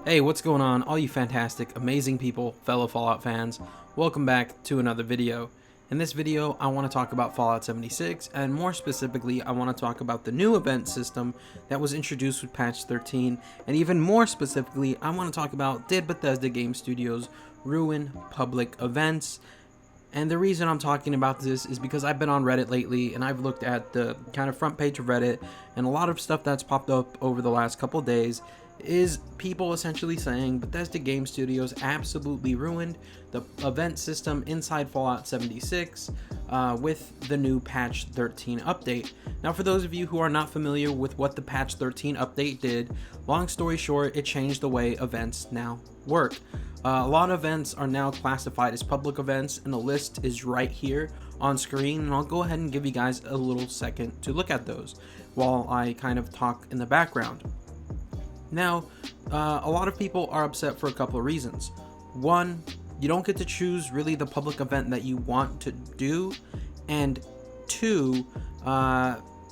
Hey, what's going on, all you fantastic, amazing people, fellow Fallout fans? Welcome back to another video. In this video, I want to talk about Fallout 76, and more specifically, I want to talk about the new event system that was introduced with patch 13, and even more specifically, I want to talk about, did Bethesda Game Studios ruin public events? And the reason I'm talking about this is because I've been on Reddit lately and I've looked at the kind of front page of Reddit, and a lot of stuff that's popped up over the last couple days is people essentially saying Bethesda Game Studios absolutely ruined the event system inside Fallout 76 with the new patch 13 update. Now, for those of you who are not familiar with what the patch 13 update did, long story short, it changed the way events now work. A lot of events are now classified as public events, and the list is right here on screen, and I'll go ahead and give you guys a little second to look at those while I kind of talk in the background. Now, a lot of people are upset for a couple of reasons. One, you don't get to choose really the public event that you want to do, and two,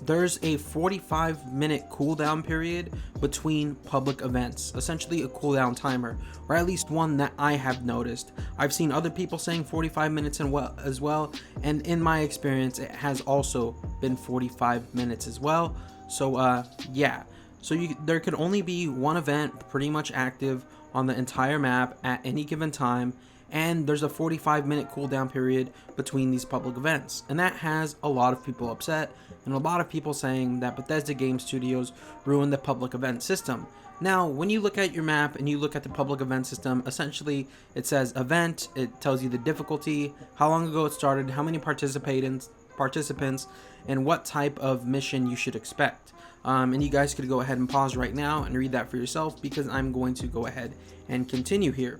there's a 45-minute cooldown period between public events, essentially a cooldown timer, or at least one that I have noticed. I've seen other people saying 45 minutes as well, and in my experience, it has also been 45 minutes as well. So, yeah. So there could only be one event pretty much active on the entire map at any given time, and there's a 45-minute cooldown period between these public events, and that has a lot of people upset and a lot of people saying that Bethesda Game Studios ruined the public event system. Now, when you look at your map and you look at the public event system, essentially it says event, it tells you the difficulty, how long ago it started, how many participants, and what type of mission you should expect. And you guys could go ahead and pause right now and read that for yourself, because I'm going to go ahead and continue here.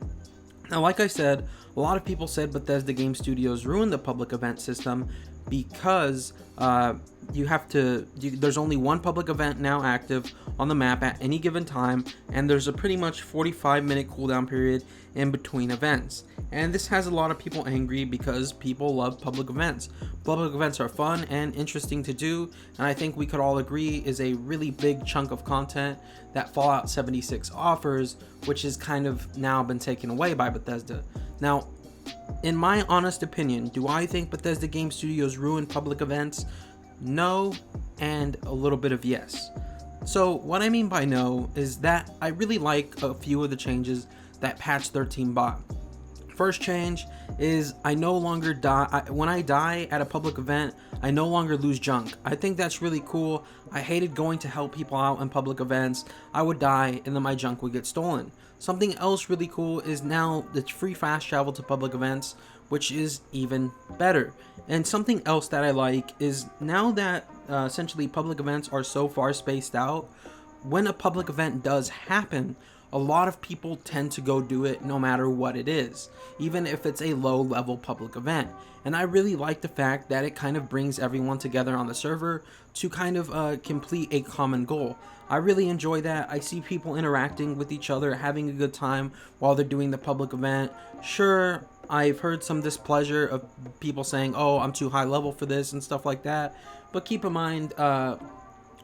Now, like I said, a lot of people said Bethesda Game Studios ruined the public event system because there's only one public event now active on the map at any given time, and there's a pretty much 45-minute cooldown period in between events. And this has a lot of people angry because people love public events. Public events are fun and interesting to do, and I think we could all agree is a really big chunk of content that Fallout 76 offers, which has kind of now been taken away by Bethesda. Now, in my honest opinion, do I think Bethesda Game Studios ruined public events? No, and a little bit of yes. So what I mean by no is that I really like a few of the changes that patch 13 brought. First change is I no longer die when I die at a public event. I no longer lose junk. I think that's really cool. I hated going to help people out in public events. I would die and then my junk would get stolen. Something else really cool is now it's free fast travel to public events, which is even better. And something else that I like is now that essentially public events are so far spaced out, when a public event does happen, a lot of people tend to go do it no matter what it is, even if it's a low level public event. And I really like the fact that it kind of brings everyone together on the server to kind of complete a common goal. I really enjoy that. I see people interacting with each other, having a good time while they're doing the public event. Sure, I've heard some displeasure of people saying, oh, I'm too high level for this and stuff like that. But keep in mind,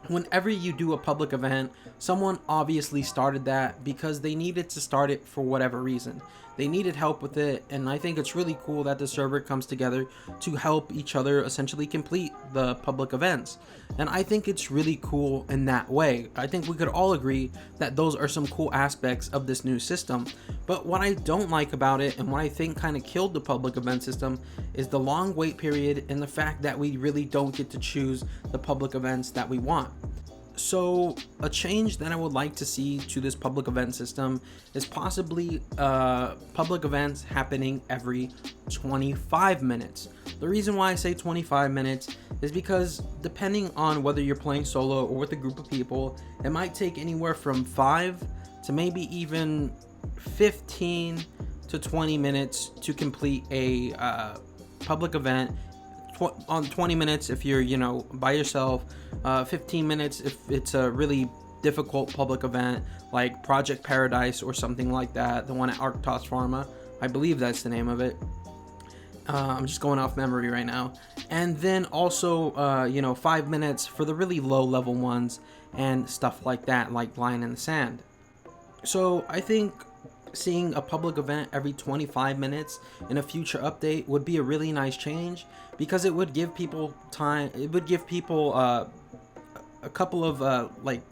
whenever you do a public event, someone obviously started that because they needed to start it for whatever reason. They needed help with it, and I think it's really cool that the server comes together to help each other essentially complete the public events. And I think it's really cool in that way. I think we could all agree that those are some cool aspects of this new system. But what I don't like about it, and what I think kind of killed the public event system, is the long wait period and the fact that we really don't get to choose the public events that we want. So a change that I would like to see to this public event system is possibly public events happening every 25 minutes. The reason why I say 25 minutes is because depending on whether you're playing solo or with a group of people, it might take anywhere from 5 to maybe even 15 to 20 minutes to complete a public event. On 20 minutes if you're by yourself, 15 minutes if it's a really difficult public event like Project Paradise or something like that, the one at Arctos Pharma, I believe that's the name of it. I'm just going off memory right now. And then also 5 minutes for the really low level ones and stuff like that, like Line in the Sand. So I think seeing a public event every 25 minutes in a future update would be a really nice change, because it would give people time. It would give people a couple of like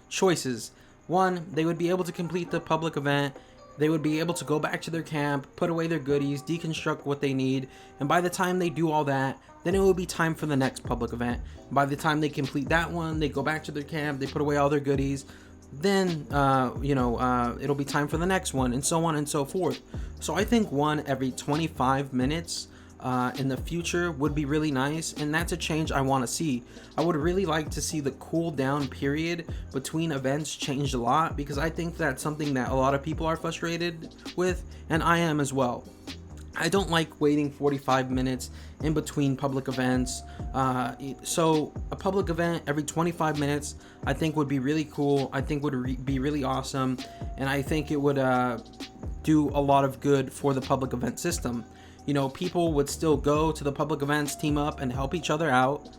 choices. One, they would be able to complete the public event. They would be able to go back to their camp, put away their goodies, deconstruct what they need, and by the time they do all that, then it will be time for the next public event. By the time they complete that one, they go back to their camp, they put away all their goodies, then it'll be time for the next one, and so on and so forth. So I think one every 25 minutes in the future would be really nice, and that's a change I want to see. I would really like to see the cooldown period between events changed a lot, because I think that's something that a lot of people are frustrated with, and I am as well. I don't like waiting 45 minutes in between public events. So a public event every 25 minutes I think would be really cool. I think would be really awesome, and I think it would do a lot of good for the public event system. You know, people would still go to the public events, team up, and help each other out.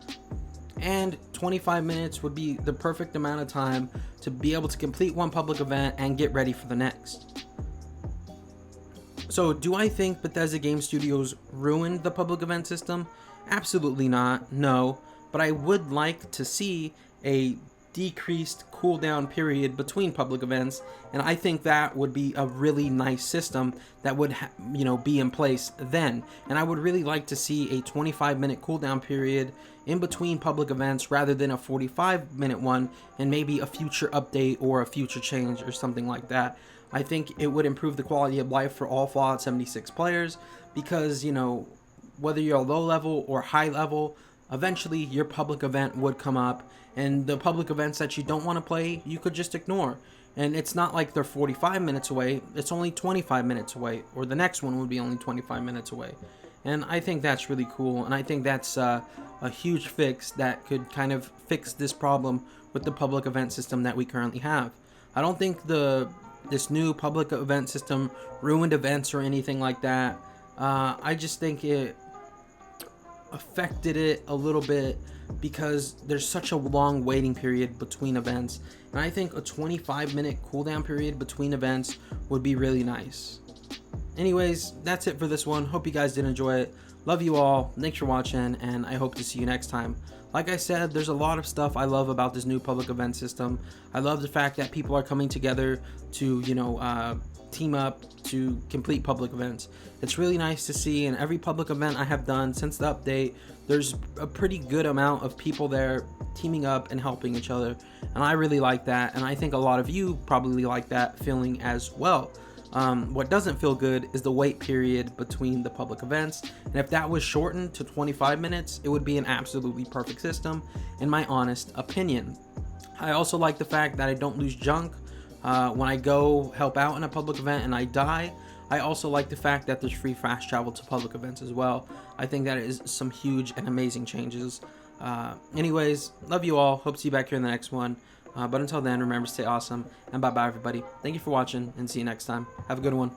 And 25 minutes would be the perfect amount of time to be able to complete one public event and get ready for the next. So, do I think Bethesda Game Studios ruined the public event system? Absolutely not, no. But I would like to see a decreased cooldown period between public events, and I think that would be a really nice system that would be in place then. And I would really like to see a 25-minute cooldown period in between public events rather than a 45-minute one, and maybe a future update or a future change or something like that. I think it would improve the quality of life for all Fallout 76 players, because whether you're low level or high level, eventually your public event would come up, and the public events that you don't want to play, you could just ignore. And it's not like they're 45 minutes away, it's only 25 minutes away, or the next one would be only 25 minutes away. And I think that's really cool, and I think that's a huge fix that could kind of fix this problem with the public event system that we currently have. I don't think this new public event system ruined events or anything like that. I just think it affected it a little bit, because there's such a long waiting period between events, and I think a 25-minute cooldown period between events would be really nice. Anyways, that's it for this one. Hope you guys did enjoy it. Love you all. Thanks for watching, and I hope to see you next time. Like I said, there's a lot of stuff I love about this new public event system. I love the fact that people are coming together to team up to complete public events. It's really nice to see. In every public event I have done since the update, there's a pretty good amount of people there teaming up and helping each other, and I really like that, and I think a lot of you probably like that feeling as well. What doesn't feel good is the wait period between the public events, and if that was shortened to 25 minutes, it would be an absolutely perfect system, in my honest opinion. I also like the fact that I don't lose junk when I go help out in a public event and I die. I also like the fact that there's free fast travel to public events as well. I think that is some huge and amazing changes. Anyways, love you all. Hope to see you back here in the next one. But until then, remember to stay awesome, and bye-bye, everybody. Thank you for watching, and see you next time. Have a good one.